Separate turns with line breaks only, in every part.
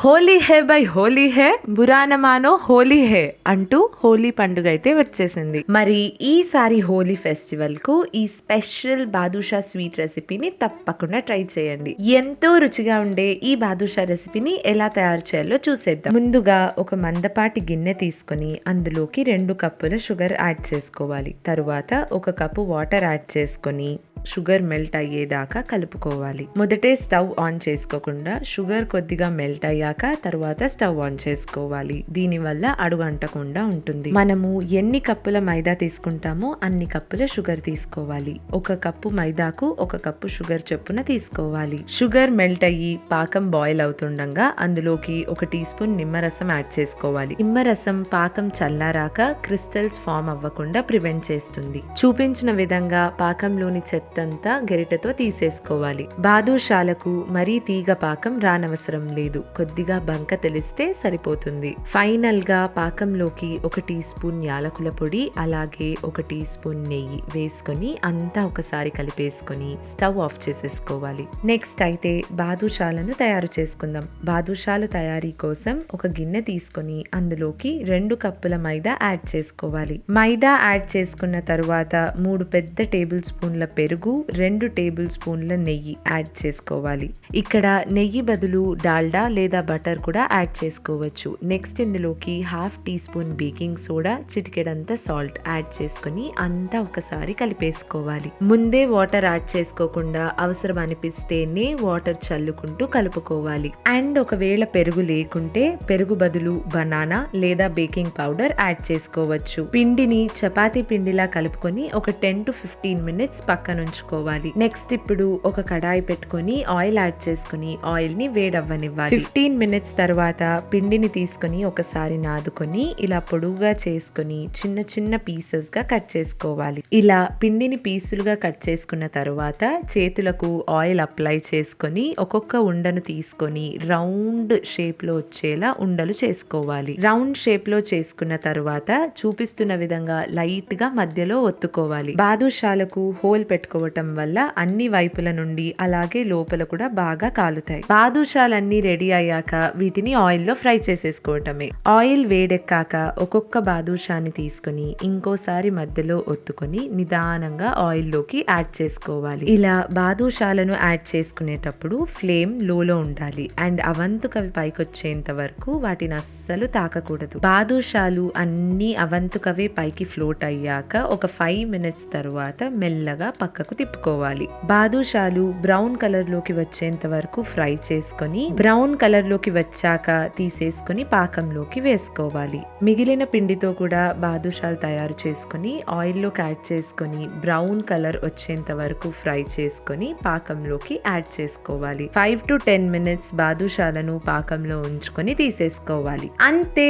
Holi hey by Holi హే బురానమానో హోలీ హే అంటూ హోలీ పండుగ అయితే వచ్చేసింది. మరి ఈసారి హోలీ ఫెస్టివల్ కు ఈ స్పెషల్ బాదుషా స్వీట్ రెసిపీని తప్పకుండా ట్రై చేయండి. ఎంతో రుచిగా ఉండే ఈ బాదుషా రెసిపీని ఎలా తయారు చేయాలో చూసేద్దాం. ముందుగా ఒక మందపాటి గిన్నె తీసుకొని అందులోకి 2 కప్పుల షుగర్ యాడ్ చేసుకోవాలి. తరువాత 1 కప్పు వాటర్ యాడ్ చేసుకొని షుగర్ మెల్ట్ అయ్యేదాకా కలుపుకోవాలి. మొదటే స్టవ్ ఆన్ చేసుకోకుండా షుగర్ కొద్దిగా మెల్ట్ అయ్యాక తర్వాత స్టవ్ ఆన్ చేసుకోవాలి. దీనివల్ల అడుగు అంటకుండా ఉంటుంది. మనము ఎన్ని కప్పుల మైదా తీసుకుంటామో అన్ని కప్పుల షుగర్ తీసుకోవాలి. 1 కప్పు మైదాకు 1 కప్పు షుగర్ చొప్పున తీసుకోవాలి. షుగర్ మెల్ట్ అయ్యి పాకం బాయిల్ అవుతుండగా అందులోకి 1 టీ స్పూన్ నిమ్మరసం యాడ్ చేసుకోవాలి. నిమ్మరసం పాకం చల్లారాక క్రిస్టల్స్ ఫామ్ అవ్వకుండా ప్రివెంట్ చేస్తుంది. చూపించిన విధంగా పాకంలోని చెత్తంతా గరిటెతో తీసేసుకోవాలి. బాదుషాలకు మరీ తీగ పాకం రానవసరం లేదు. కొద్దిగా బంక తెలిస్తే సరిపోతుంది. ఫైనల్ గా పాకంలోకి 1 టీ స్పూన్ యాలకుల పొడి అలాగే 1 టీ స్పూన్ నెయ్యి వేసుకొని అంతా ఒకసారి కలిపేసుకొని స్టవ్ ఆఫ్ చేసేసుకోవాలి. నెక్స్ట్ అయితే బాదుషాలను తయారు చేసుకుందాం. బాదుషాల తయారీ కోసం ఒక గిన్నె తీసుకొని అందులోకి 2 కప్పుల మైదా యాడ్ చేసుకోవాలి. మైదా యాడ్ చేసుకున్న తరువాత 3 పెద్ద టేబుల్ స్పూన్ల పెరుగు 2 టేబుల్ స్పూన్ల నెయ్యి యాడ్ చేసుకోవాలి. ఇక్కడ నెయ్యి బదులు డాల్డా లేదా బటర్ కూడా యాడ్ చేసుకోవచ్చు. నెక్స్ట్ ఇందులోకి 1/2 టీ స్పూన్ బేకింగ్ సోడా, చిటికెడంత సాల్ట్ యాడ్ చేసుకుని అంతా ఒకసారి కలిపేసుకోవాలి. ముందే వాటర్ యాడ్ చేసుకోకుండా అవసరం అనిపిస్తేనే వాటర్ చల్లుకుంటూ కలుపుకోవాలి. అండ్ ఒకవేళ పెరుగు లేకుంటే పెరుగు బదులు బనానా లేదా బేకింగ్ పౌడర్ యాడ్ చేసుకోవచ్చు. పిండిని చపాతీ పిండిలా కలుపుకొని ఒక 10 to 15 మినిట్స్ పక్కన ఉంచుకోవాలి. నెక్స్ట్ ఇప్పుడు ఒక కడాయి పెట్టుకొని ఆయిల్ యాడ్ చేసుకుని ఆయిల్ ని వేడవ్వనివ్వాలి. 15 మినిట్స్ తర్వాత పిండిని తీసుకొని ఒకసారి నాదుకొని ఇలా పొడుగుగా చేసుకుని చిన్న చిన్న పీసెస్ గా కట్ చేసుకోవాలి. ఇలా పిండిని పీసులుగా కట్ చేసుకున్న తరువాత చేతులకు ఆయిల్ అప్లై చేసుకొని ఒక్కొక్క ఉండను తీసుకొని రౌండ్ షేప్ లో వచ్చేలా ఉండలు చేసుకోవాలి. రౌండ్ షేప్ లో చేసుకున్న తరువాత చూపిస్తున్న విధంగా లైట్ గా మధ్యలో ఒత్తుకోవాలి. బాదుషాలకు హోల్ పెట్టుకోవటం వల్ల అన్ని వైపుల నుండి అలాగే లోపల కూడా బాగా కాలుతాయి. బాదుషాలన్నీ రెడీ అయ్యాక వీటిని ఆయిల్ లో ఫ్రై చేసేసుకోవటమే. ఆయిల్ వేడెక్కాక ఒక్కొక్క బాదుషాని తీసుకుని ఇంకోసారి మధ్యలో ఒత్తుకొని నిదానంగా ఆయిల్ లోకి యాడ్ చేసుకోవాలి. ఇలా బాదుషాలను యాడ్ చేసుకునేటప్పుడు ఫ్లేమ్ లోలో ఉండాలి అండ్ అవంతుకవి పైకొచ్చేంత వరకు వాటిని అస్సలు తాకకూడదు. బాదుషాలు అన్ని అవంతుకవే పైకి ఫ్లోట్ అయ్యాక ఒక 5 మినిట్స్ తరువాత మెల్లగా పక్కకు తిప్పుకోవాలి. బాదుషాలు బ్రౌన్ కలర్ లోకి వచ్చేంత వరకు ఫ్రై చేసుకొని బ్రౌన్ కలర్ లోకి వచ్చాక తీసేసుకొని పాకంలోకి వేసుకోవాలి. మిగిలిన పిండితో కూడా బాదుషాలు తయారు చేసుకొని ఆయిల్ లోకి యాడ్ చేసుకొని బ్రౌన్ కలర్ వచ్చేంత వరకు ఫ్రై చేసుకొని పాకంలోకి యాడ్ చేసుకోవాలి. 5 to 10 మినిట్స్ బాదుషాలను పాకంలో ఉంచుకొని తీసేసుకోవాలి. అంతే,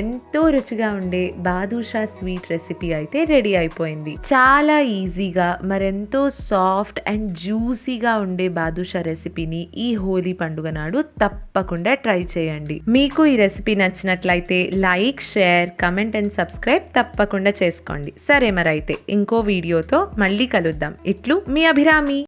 ఎంతో రుచిగా ఉండే బాదుషా స్వీట్ రెసిపీ అయితే రెడీ అయిపోయింది. చాలా ఈజీగా మరెంతో సాఫ్ట్ అండ్ జ్యూసీగా ఉండే బాదుషా రెసిపీని ఈ హోలీ పండుగ నాడు తప్పకుండా ట్రై చేయండి. మీకు ఈ రెసిపీ నచ్చినట్లయితే like, share, comment and subscribe తప్పకుండా చేసుకోండి. సరే, మరైతే ఇంకో వీడియోతో మళ్ళీ కలుద్దాం. ఇట్లు మీ అభిరామి.